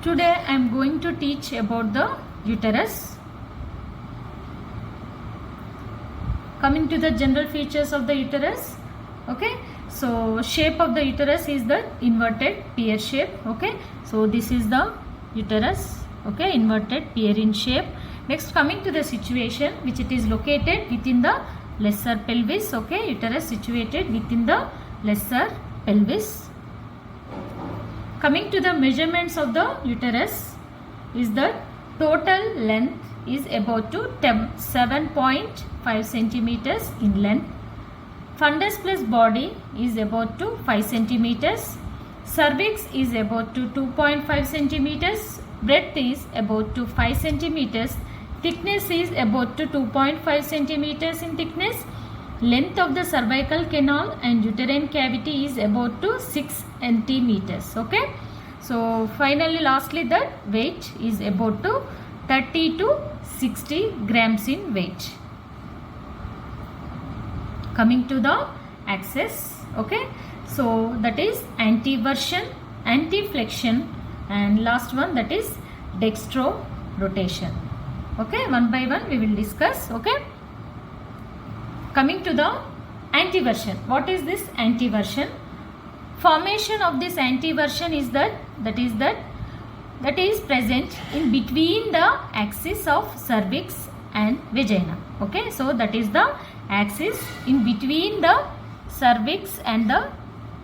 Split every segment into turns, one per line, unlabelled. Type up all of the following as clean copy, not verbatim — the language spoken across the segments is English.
Today I am going to teach about the uterus. Coming to the general features of the uterus. Okay, so shape of the uterus is the inverted pear shape. Okay, so this is the uterus. Okay, inverted pear in shape. Next, coming to the situation, which it is located within the lesser pelvis. Okay, uterus situated within the lesser pelvis. Coming to the measurements of the uterus, is the total length is about to 7.5 centimeters in length. Fundus plus body is about to 5 centimeters. Cervix is about to 2.5 centimeters. Breadth is about to 5 centimeters. Thickness is about to 2.5 centimeters in thickness. Length of the cervical canal and uterine cavity is about to 6 centimeters. Okay. So finally, lastly, the weight is about to 30 to 60 grams in weight. Coming to the axis. Okay. So that is anteversion, anteflexion, and last one, that is dextrorotation. Okay. One by one we will discuss. Okay. Coming to the anteversion. What is this anteversion? Formation of this anteversion is that is present in between the axis of cervix and vagina. Okay, so that is the axis in between the cervix and the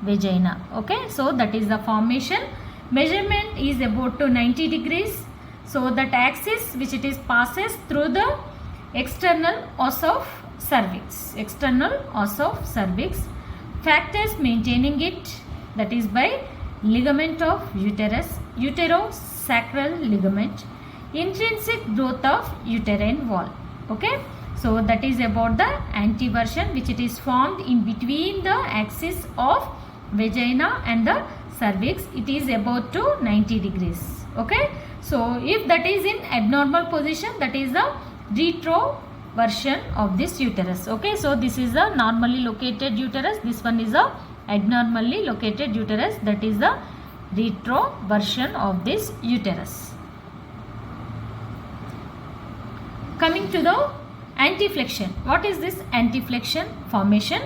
vagina. Okay, so that is the formation. Measurement is about to 90 degrees. So that axis which it is passes through the external os of cervix. External os of cervix. Factors maintaining it, that is by ligament of uterus, uterosacral ligament, intrinsic growth of uterine wall. Okay, so that is about the anteversion which it is formed in between the axis of vagina and the cervix. It is about to 90 degrees. Okay, so if that is in abnormal position, that is the retroversion of this uterus. Okay, so this is the normally located uterus, this one is a abnormally located uterus, that is the retroversion of this uterus. Coming to the anteflexion. What is this anteflexion formation?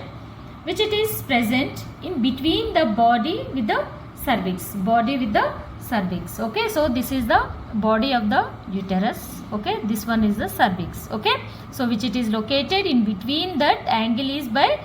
Which it is present in between the body with the cervix. Body with the cervix. Okay, so this is the body of the uterus. Okay, this one is the cervix. Okay, so which it is located in between, that angle is by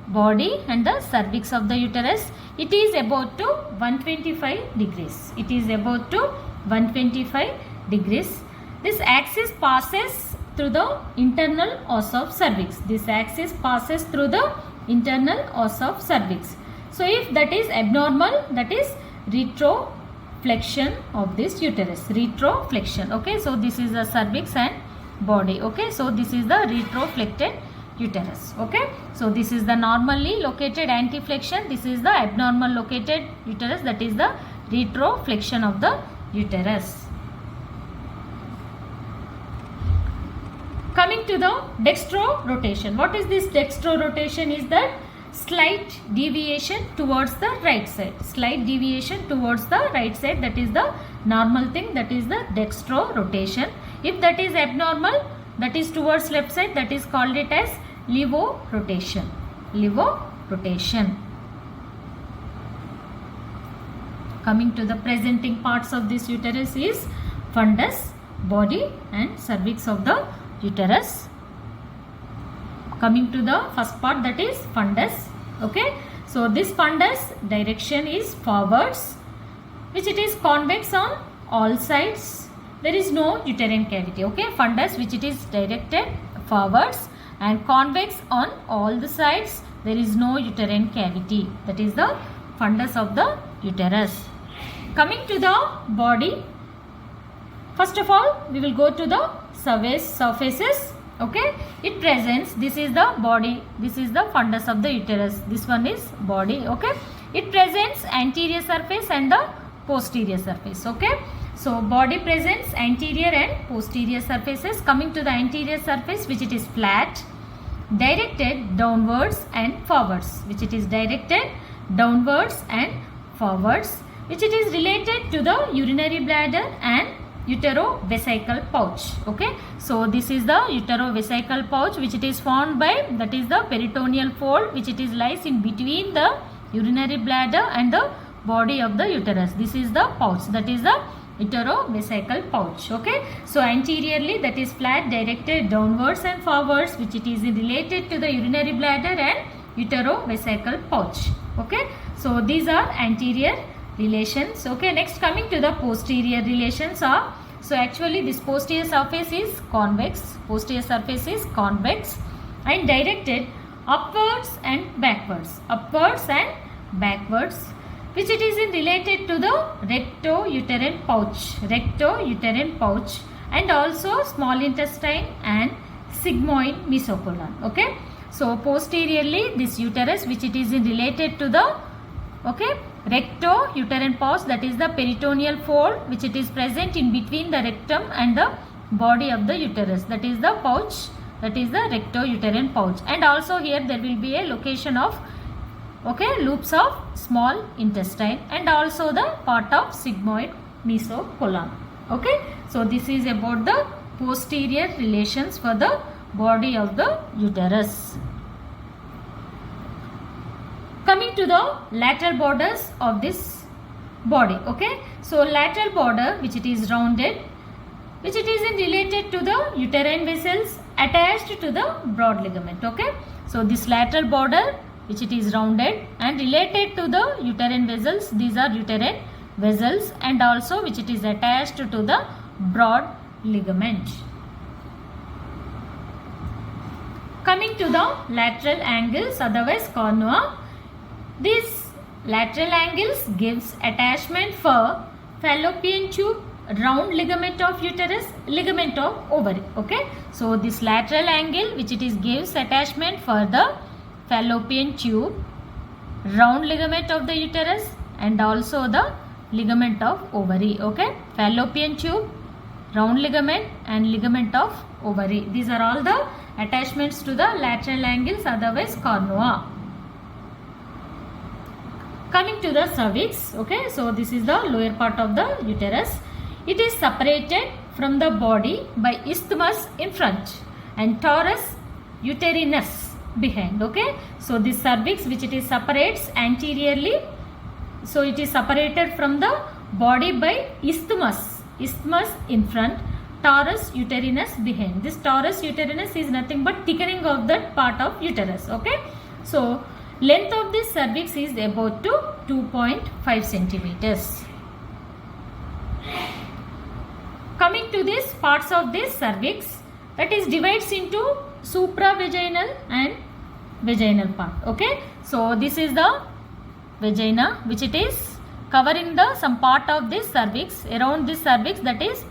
body and the cervix of the uterus. It is about to 125 degrees. It is about to 125 degrees. This axis passes through the internal os of cervix. This axis passes through the internal os of cervix. So if that is abnormal, that is retroflexion of this uterus. Retroflexion. Okay, so this is the cervix and body. Okay, so this is the retroflected uterus. Okay, so this is the normally located anteflexion, this is the abnormal located uterus, that is the retroflexion of the uterus. Coming to the dextrorotation. What is this dextrorotation? Is that slight deviation towards the right side. Slight deviation towards the right side, that is the normal thing, that is the dextrorotation. If that is abnormal, that is towards left side, that is called it as levorotation. Levorotation. Coming to the presenting parts of this uterus is fundus, body and cervix of the uterus. Coming to the first part, that is fundus. Okay, so this fundus direction is forwards, which it is convex on all sides. There is no uterine cavity. Okay, fundus which it is directed forwards and convex on all the sides. There is no uterine cavity. That is the fundus of the uterus. Coming to the body. First of all, we will go to the surfaces. Okay, it presents, this is the body, this is the fundus of the uterus, this one is body. Okay, it presents anterior surface and the posterior surface. Okay, so body presents anterior and posterior surfaces. Coming to the anterior surface, which it is flat, directed downwards and forwards, which it is directed downwards and forwards. which it is related to the urinary bladder and uterovesical pouch. Okay, so this is the uterovesical pouch which it is formed by, that is the peritoneal fold which it is lies in between the urinary bladder and the body of the uterus. This is the pouch, that is the uterovesical pouch. Okay, so anteriorly that is flat, directed downwards and forwards, which it is related to the urinary bladder and uterovesical pouch. Okay, so these are anterior relations. Okay, next coming to the posterior relations are, so actually this posterior surface is convex, and directed upwards and backwards, which it is related to the recto-uterine pouch, and also small intestine and sigmoid mesocolon. Okay, so posteriorly this uterus which it is related to the recto-uterine pouch, that is the peritoneal fold which it is present in between the rectum and the body of the uterus, that is the pouch, that is the recto-uterine pouch. And also here there will be a location of loops of small intestine and also the part of sigmoid mesocolon. Okay, so this is about the posterior relations for the body of the uterus. Coming to the lateral borders of this body. Okay, so lateral border which it is rounded, which it is related to the uterine vessels attached to the broad ligament. Okay, so this lateral border which it is rounded and related to the uterine vessels, these are uterine vessels, and also which it is attached to the broad ligament. Coming to the lateral angles, otherwise cornua. These lateral angles gives attachment for fallopian tube, round ligament of uterus, ligament of ovary. Okay, so this lateral angle which it is gives attachment for the fallopian tube, round ligament of the uterus, and also the ligament of ovary. Okay, fallopian tube, round ligament and ligament of ovary, these are all the attachments to the lateral angles, otherwise cornua. Coming to the cervix. Okay, so this is the lower part of the uterus. It is separated from the body by isthmus in front and torus uterinus behind. Okay, so this cervix which it is separates anteriorly, so it is separated from the body by isthmus in front, torus uterinus behind. This torus uterinus is nothing but thickening of that part of uterus. Okay, so length of this cervix is about to 2.5 centimeters. Coming to this parts of this cervix, that is divides into supravaginal and vaginal part. Okay, so this is the vagina which it is covering the some part of this cervix, around this cervix, that is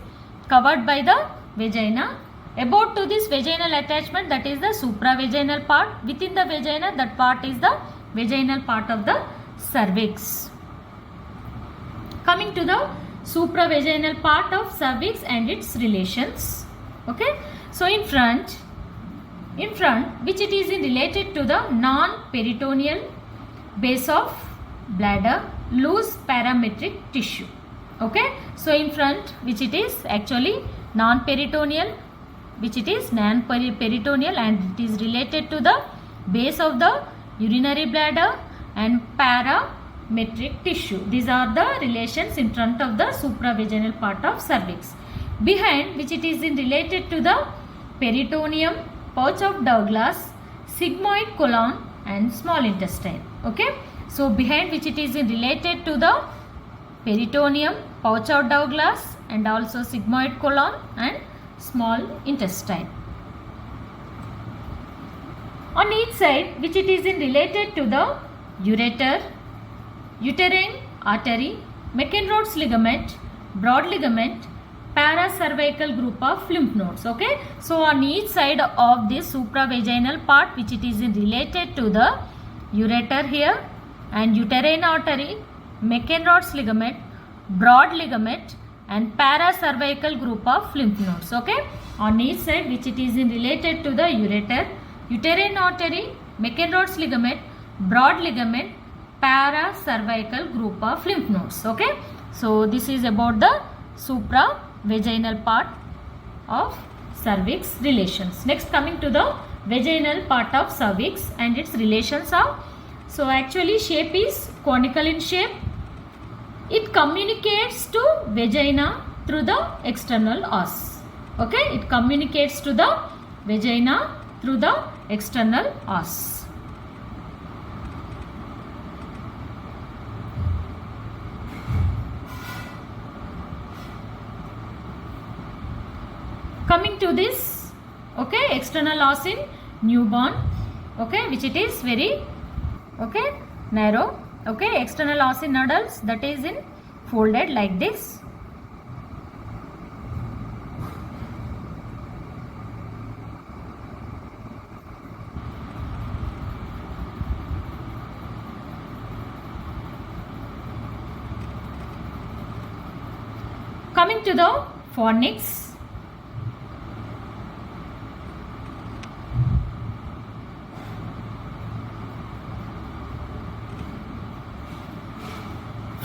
covered by the vagina. About to this vaginal attachment, that is the supravaginal part. Within the vagina, that part is the vaginal part of the cervix. Coming to the supravaginal part of cervix and its relations. Okay, so in front which it is related to the non-peritoneal base of bladder, loose parametric tissue. Okay, so in front which it is actually non-peritoneal, which it is non-peritoneal, and it is related to the base of the urinary bladder and parametric tissue. These are the relations in front of the supravaginal part of cervix. Behind which it is related to the peritoneum, pouch of Douglas, sigmoid colon and small intestine. Okay, so behind which it is related to the peritoneum, pouch of Douglas, and also sigmoid colon and small intestine. On each side which it is related to the ureter, uterine artery, McEnroe's ligament, broad ligament, paracervical group of lymph nodes. Okay, so on each side of this supravaginal part which it is related to the ureter here and uterine artery, McEnroe's ligament, broad ligament and paracervical group of lymph nodes. Okay, on each side which it is related to the ureter, uterine artery, McEnroe's ligament, broad ligament, paracervical group of lymph nodes. Okay, so this is about the supravaginal part of cervix relations. Next, coming to the vaginal part of cervix and its relations are, so actually shape is conical in shape. It communicates to vagina through the external os. Okay, it communicates to the vagina through the external os. Coming to this, okay, external os in newborn, okay, which it is very, okay, narrow. Okay, external os in adults, that is in folded like this. Coming to the fornix.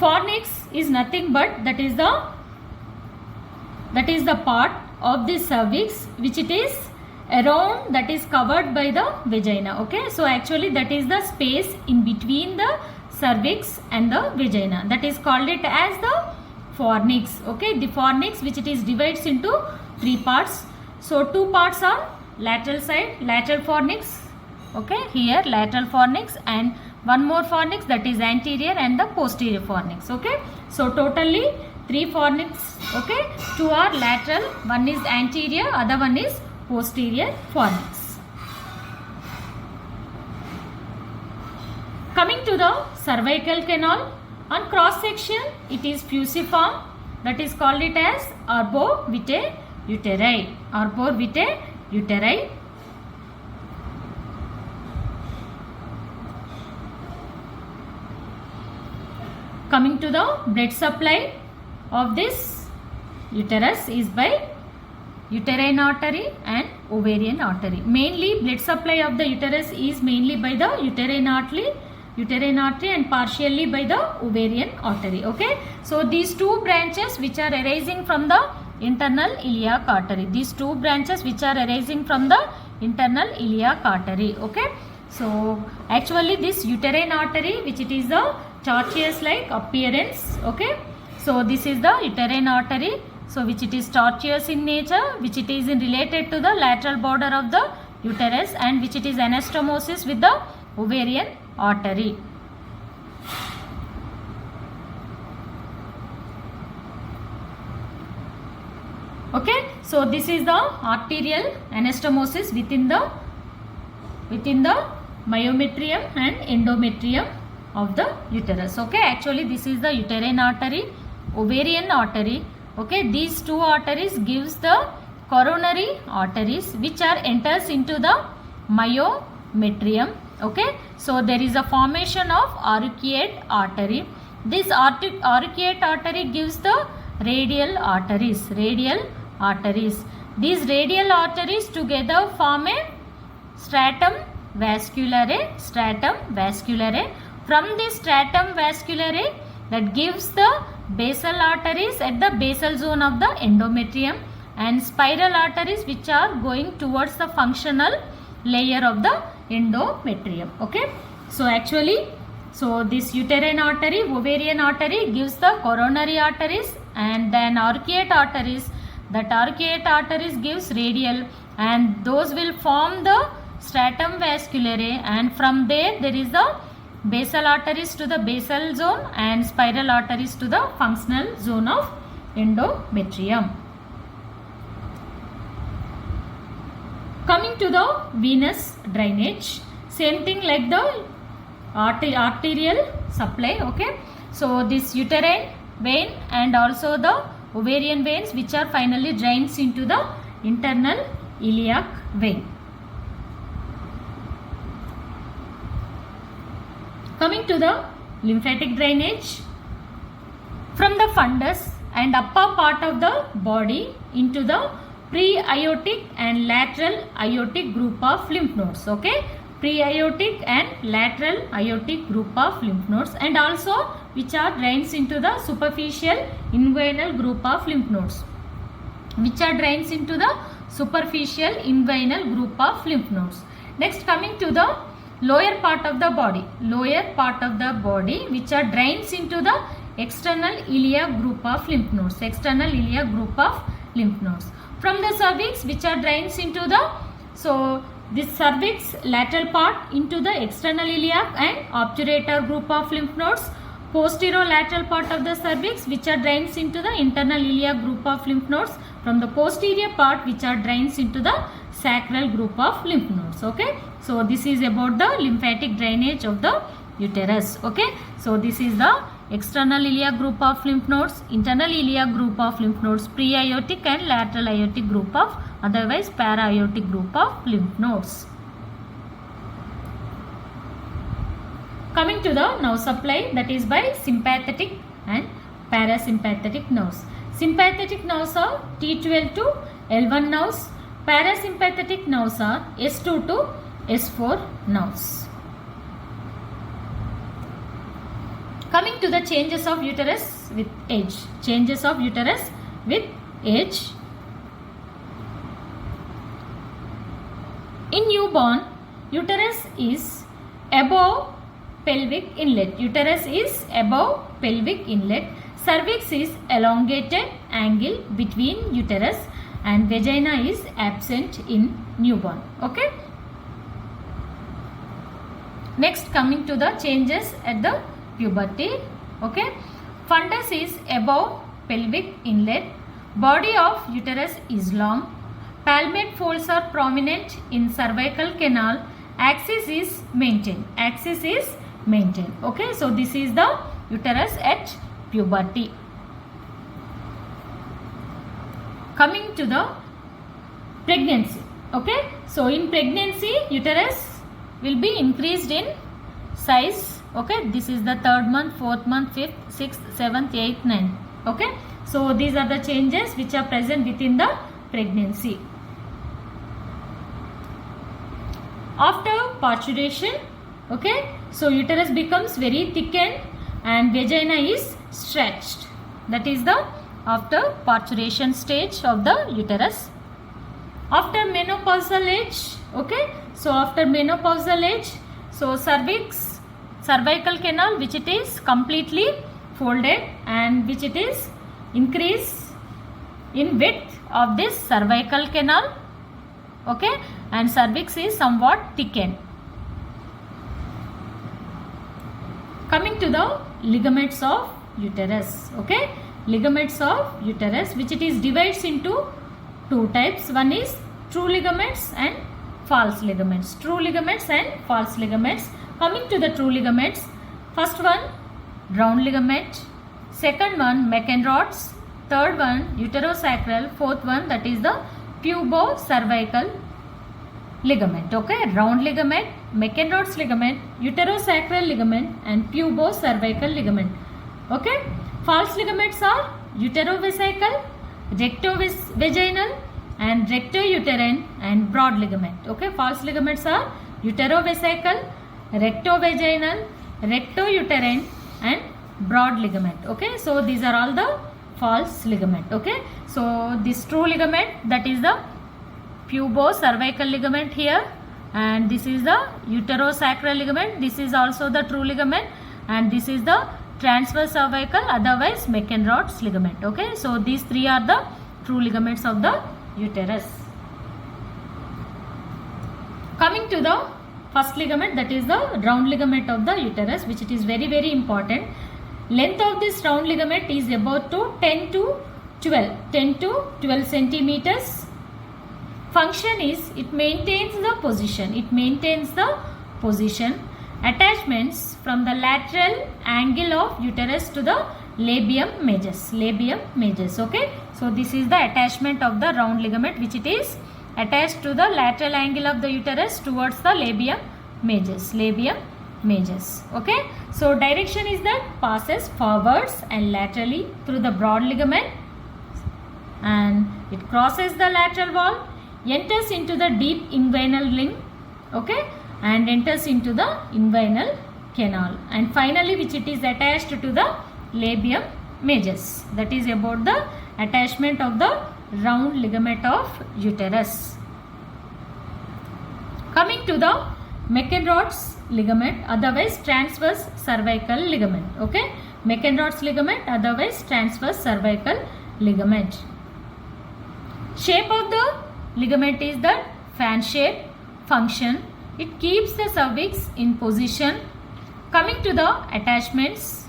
Fornix is nothing but that is the part of the cervix which it is around, that is covered by the vagina. Okay, so actually that is the space in between the cervix and the vagina, that is called it as the fornix. Okay, the fornix which it is divides into 3 parts. So 2 parts are lateral side, lateral fornix. Okay, here lateral fornix, and one more fornix, that is anterior and the posterior fornix. Okay, so totally 3 fornix. Okay, 2 are lateral, one is anterior, other one is posterior fornix. Coming to the cervical canal, on cross section it is fusiform, that is called it as arbor-vitae uteri. Arbor-vitae uteri. Coming to the blood supply of this uterus is by uterine artery and ovarian artery. Mainly blood supply of the uterus is mainly by the uterine artery and partially by the ovarian artery. Okay, so these 2 branches which are arising from the internal iliac artery. These 2 branches which are arising from the internal iliac artery. Okay, so actually this uterine artery which it is the tortuous like appearance. Okay, so this is the uterine artery, so which it is tortuous in nature, which it is in related to the lateral border of the uterus, and which it is anastomosis with the ovarian artery. Okay, so this is the arterial anastomosis within the myometrium and endometrium of the uterus. Okay, actually this is the uterine artery, ovarian artery. Okay, these 2 arteries gives the coronary arteries which are enters into the myometrium. Okay, so there is a formation of auricate artery. This auricate artery gives the radial arteries. These radial arteries together form a stratum vasculare. From this stratum vasculare, that gives the basal arteries at the basal zone of the endometrium, and spiral arteries which are going towards the functional layer of the endometrium. Okay, so actually, so this uterine artery, ovarian artery gives the coronary arteries, and then auricate arteries. That auricate arteries gives radial, and those will form the stratum vasculare, and from there is the basal arteries to the basal zone and spiral arteries to the functional zone of endometrium. Coming to the venous drainage, same thing like the arterial supply. Okay, so this uterine vein and also the ovarian veins which are finally drains into the internal iliac vein. Coming to the lymphatic drainage, from the fundus and upper part of the body into the pre-aortic and lateral aortic group of lymph nodes. Okay, pre-aortic and lateral aortic group of lymph nodes, and also which are drains into the superficial inguinal group of lymph nodes. Which are drains into the superficial inguinal group of lymph nodes. Next, coming to the lower part of the body. Lower part of the body which are drains into the external iliac group of lymph nodes. External iliac group of lymph nodes. From the cervix which are drains into the, so this cervix lateral part into the external iliac and obturator group of lymph nodes. Posterolateral part of the cervix which are drains into the internal iliac group of lymph nodes. From the posterior part which are drains into the sacral group of lymph nodes. Okay, so this is about the lymphatic drainage of the uterus. Okay, so this is the external iliac group of lymph nodes, internal iliac group of lymph nodes, pre-aortic and lateral aortic group of, otherwise para-aortic group of lymph nodes. Coming to the nerve supply, that is by sympathetic and parasympathetic nerves. Sympathetic nerves are T12 to L1 nerves. Parasympathetic nerves are S2 to S4 nerves. Coming to the changes of uterus with age. Changes of uterus with age. In newborn, uterus is above pelvic inlet. Uterus is above pelvic inlet. Cervix is elongated angle between uterus, and vagina is absent in newborn. Okay. Next, coming to the changes at the puberty. Okay. Fundus is above pelvic inlet. Body of uterus is long. Palmate folds are prominent in cervical canal. Axis is maintained. Axis is maintained. Okay. So this is the uterus at puberty. Coming to the pregnancy. Okay, so in pregnancy uterus will be increased in size. Okay, this is the 3rd month, 4th month, 5th, 6th, 7th, 8th, 9th. Okay, so these are the changes which are present within the pregnancy. After parturition, okay, so uterus becomes very thickened and vagina is stretched. That is the after parturition stage of the uterus. After menopausal age, okay, so after menopausal age, so cervical canal which it is completely folded and which it is increase in width of this cervical canal, okay, and cervix is somewhat thickened. Coming to the ligaments of uterus. Okay, ligaments of uterus which it is divides into 2 types. One is true ligaments and false ligaments. True ligaments and false ligaments. Coming to the true ligaments, first one round ligament, second one Meckenrods, third one uterosacral, fourth one that is the pubocervical ligament. Okay, round ligament, Meckenrod's ligament, uterosacral ligament and pubocervical ligament. Okay, false ligaments are uterovesical, rectovaginal and rectouterine and broad ligament. Okay, false ligaments are uterovesical, rectovaginal, rectouterine and broad ligament. Okay, so these are all the false ligament. Okay, so this true ligament, that is the pubocervical ligament here, and this is the uterosacral ligament. This is also the true ligament, and this is the transverse cervical, otherwise Meckenrod's ligament. Okay, so these 3 are the true ligaments of the uterus. Coming to the first ligament, that is the round ligament of the uterus, which it is very important. Length of this round ligament is about to 10 to 12 centimeters. Function is it maintains the position. Attachments from the lateral angle of uterus to the labium majus. Okay, so this is the attachment of the round ligament which it is attached to the lateral angle of the uterus towards the labium majus. Okay, so direction is that passes forwards and laterally through the broad ligament, and it crosses the lateral wall, enters into the deep inguinal ring, okay, and enters into the inguinal canal, and finally which it is attached to the labium majus. That is about the attachment of the round ligament of uterus. Coming to the McEnroth's ligament, otherwise transverse cervical ligament. Okay, McEnroth's ligament, otherwise transverse cervical ligament. Shape of the ligament is the fan shape. Function, it keeps the cervix in position. Coming to the attachments.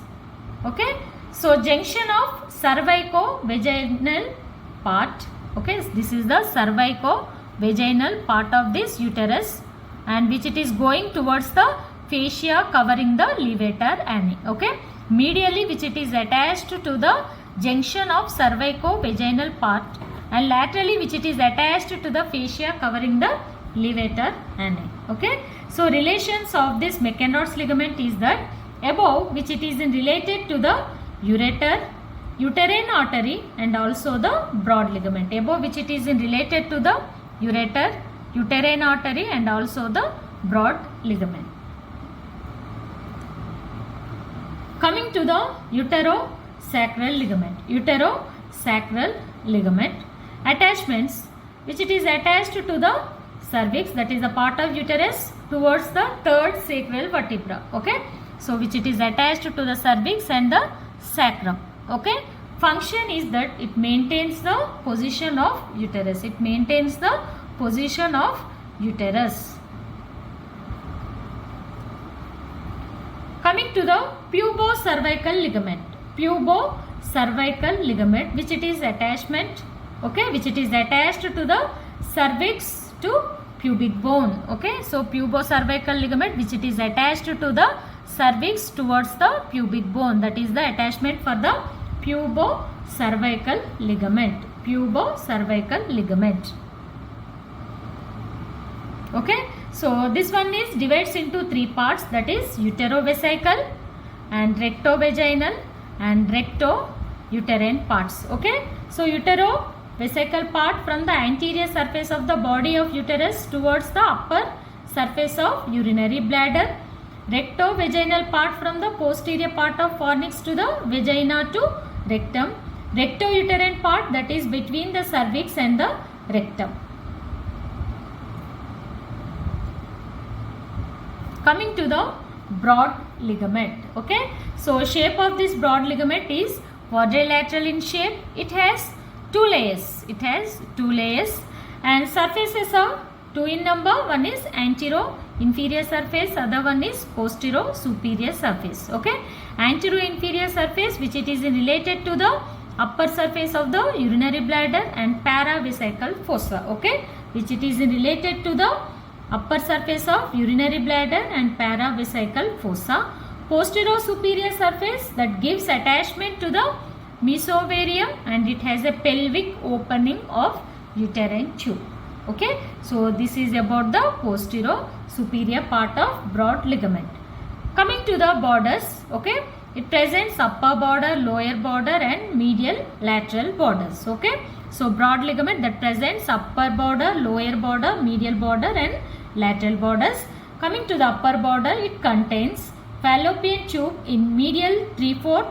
Okay, so junction of cervico-vaginal part. Okay, this is the cervico-vaginal part of this uterus, and which it is going towards the fascia covering the levator ani. Okay, medially which it is attached to the junction of cervico-vaginal part, and laterally which it is attached to the fascia covering the levator ani. Okay, so relations of this McEnroth's ligament is that above which it is related to the ureter, uterine artery, and also the broad ligament. Above which it is related to the ureter, uterine artery, and also the broad ligament. Coming to the uterosacral ligament. Uterosacral ligament. Attachments, which it is attached to the cervix, that is a part of uterus, towards the third sacral vertebra. Okay, so which it is attached to the cervix and the sacrum. Okay, function is that it maintains the position of uterus. It maintains the position of uterus. Coming to the pubocervical ligament. Pubocervical ligament, which it is attachment. Okay, which it is attached to the cervix to pubic bone. Okay, so pubocervical ligament, which it is attached to the cervix towards the pubic bone. That is the attachment for the pubocervical ligament. Pubocervical ligament. Okay, so this one is divides into three parts, that is uterovesical and rectovaginal and rectouterine parts. Okay, so uterovesical part from the anterior surface of the body of uterus towards the upper surface of urinary bladder. Rectovaginal part from the posterior part of fornix to the vagina to rectum. Rectouterine part, that is between the cervix and the rectum. Coming to the broad ligament. Okay, so shape of this broad ligament is quadrilateral in shape. It has two layers. And surfaces are two in number. One is antero inferior surface, other one is posterior superior surface. Okay, antero inferior surface, which it is related to the upper surface of the urinary bladder, and paravesical fossa. Okay, which it is related to the upper surface of urinary bladder and paravesical fossa. Posterior superior surface, that gives attachment to the mesovarium, and it has a pelvic opening of uterine tube. Okay, so this is about the posterior superior part of broad ligament. Coming to the borders. Okay, it presents upper border, lower border, and medial lateral borders. Okay, so broad ligament that presents upper border, lower border, medial border, and lateral borders. Coming to the upper border, it contains fallopian tube in medial 3/4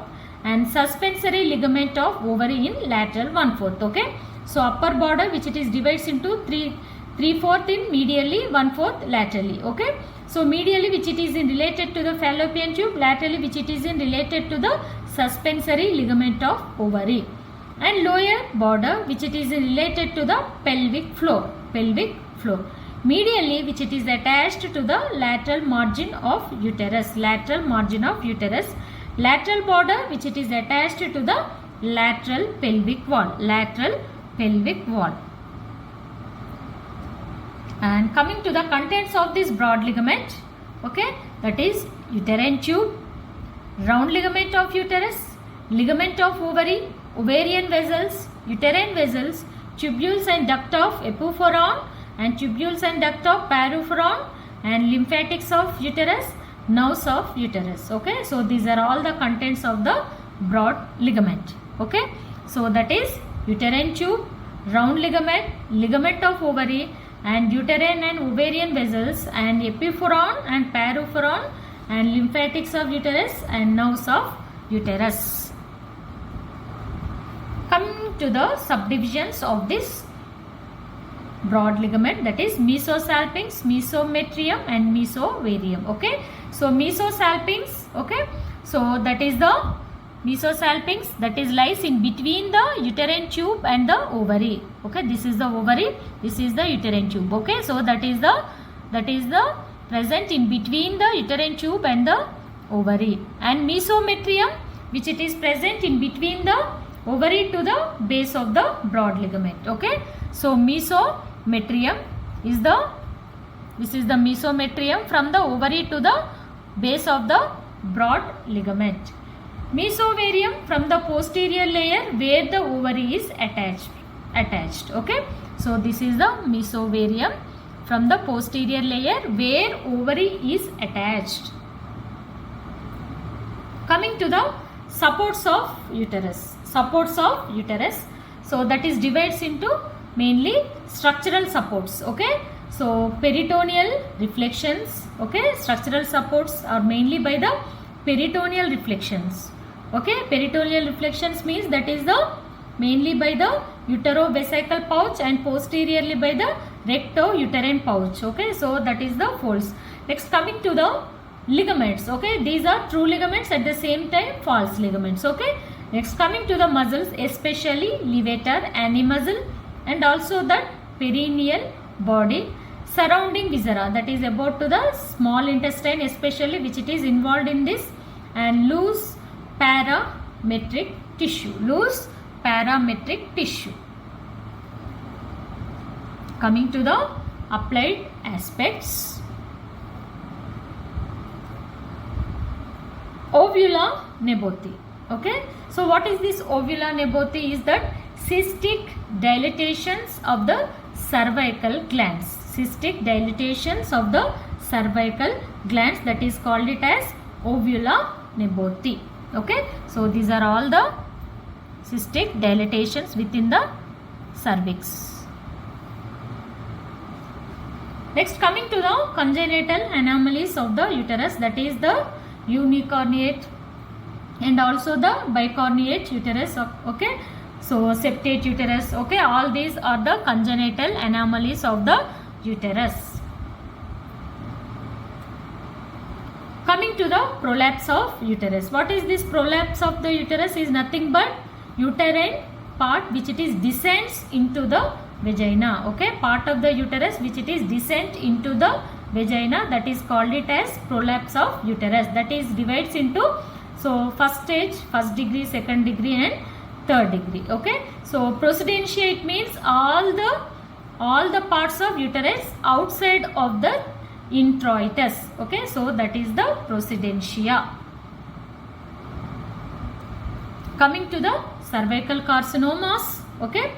and suspensory ligament of ovary in lateral 1/4. Okay, so upper border, which it is divides into 3/4 in medially, 1/4 laterally. Okay, so medially, which it is in related to the fallopian tube, laterally which it is in related to the suspensory ligament of ovary, and lower border, which it is in related to the pelvic floor. Medially, which it is attached to the lateral margin of uterus. Lateral border, which it is attached to the lateral pelvic wall. And coming to the contents of this broad ligament. Okay, that is uterine tube, round ligament of uterus, ligament of ovary, ovarian vessels, uterine vessels, tubules and duct of epiphoron, and tubules and duct of paraphoron, and lymphatics of uterus, nerves of uterus. Okay, so these are all the contents of the broad ligament. Okay, so that is uterine tube, round ligament, ligament of ovary, and uterine and ovarian vessels, and epiphoron and paraphoron, and lymphatics of uterus, and nerves of uterus. Coming to the subdivisions of this broad ligament, that is mesosalpinx, mesometrium, and mesovarium. Okay, so mesosalpinx, okay, so that is the mesosalpinx, that is lies in between the uterine tube and the ovary. Okay, this is the ovary, this is the uterine tube. Okay, so that is the present in between the uterine tube and the ovary. And mesometrium, which it is present in between the ovary to the base of the broad ligament. Okay, so mesometrium is this is the mesometrium from the ovary to the base of the broad ligament. Mesovarium from the posterior layer where the ovary is attached. Okay, so this is the mesovarium from the posterior layer where ovary is attached. Coming to the supports of uterus. So that is divides into mainly structural supports. Okay, so peritoneal reflections. Okay, structural supports are mainly by the peritoneal reflections. Okay, peritoneal reflections means that is the mainly by the uterovesical pouch and posteriorly by the recto-uterine pouch. Okay, so that is the folds. Next, coming to the ligaments. Okay, these are true ligaments, at the same time false ligaments. Okay, next coming to the muscles, especially levator, animuscle, and also the perineal body surrounding viscera, that is about to the small intestine especially, which it is involved in this, and loose parametric tissue. Coming to the applied aspects. Ovula Neboti. Okay, so what is this ovula Neboti? Is that cystic dilatations of the cervical glands. That is called it as ovula Neboti. Okay, so these are all the cystic dilatations within the cervix. Next, coming to the congenital anomalies of the uterus, that is the unicornuate and also the bicornuate uterus. Okay, so septate uterus. Okay, all these are the congenital anomalies of the uterus. Coming to the prolapse of uterus. What is this prolapse of the uterus? Is nothing but uterine part which it is descends into the vagina. Okay, part of the uterus which it is descent into the vagina, that is called it as prolapse of uterus. That is divides into first stage, first degree, second degree, and third degree. Okay, so procedentia, it means all the parts of uterus outside of the introitus. Okay, so that is the procedentia. Coming to the cervical carcinomas. Okay,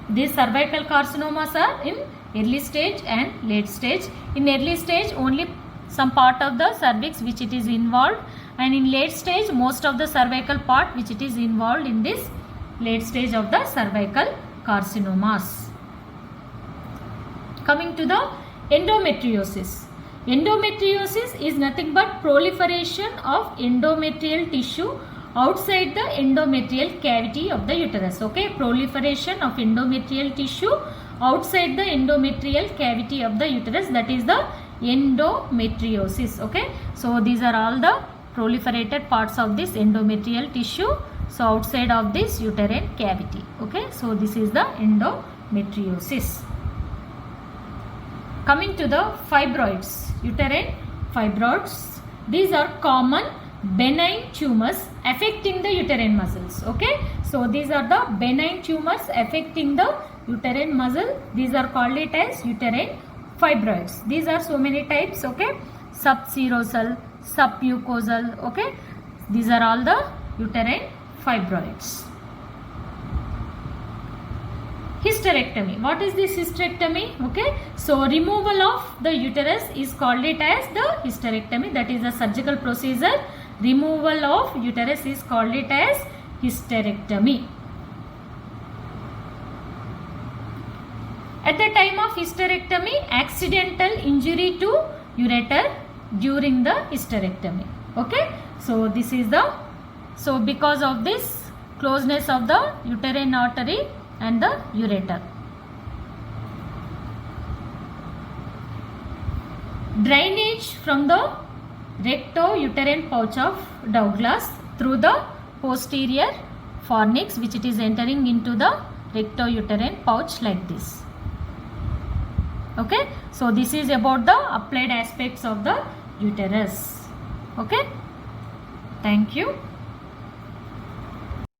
these cervical carcinomas are in early stage and late stage. In early stage, only some part of the cervix which it is involved, and in late stage most of the cervical part which it is involved in this late stage of the cervical carcinomas. Coming to the endometriosis. Endometriosis is nothing but proliferation of endometrial tissue outside the endometrial cavity of the uterus. Okay, proliferation of endometrial tissue outside the endometrial cavity of the uterus, that is the endometriosis. Okay, so these are all the proliferated parts of this endometrial tissue, so outside of this uterine cavity. Okay, so this is the endometriosis. Coming to the fibroids, uterine fibroids. These are common benign tumors affecting the uterine muscles. Okay, so these are the benign tumors affecting the uterine muscle. These are called it as uterine fibroids. These are so many types. Okay, subserosal, submucosal. Okay, these are all the uterine fibroids. Hysterectomy. What is this hysterectomy? Okay, so removal of the uterus is called it as the hysterectomy. That is a surgical procedure. Removal of uterus is called it as hysterectomy. At the time of hysterectomy, accidental injury to ureter during the hysterectomy. Okay, so this is the, so because of this closeness of the uterine artery and the ureter. Drainage from the recto-uterine pouch of Douglas through the posterior fornix, which it is entering into the recto-uterine pouch like this. Okay, so this is about the applied aspects of the uterus. Okay, thank you.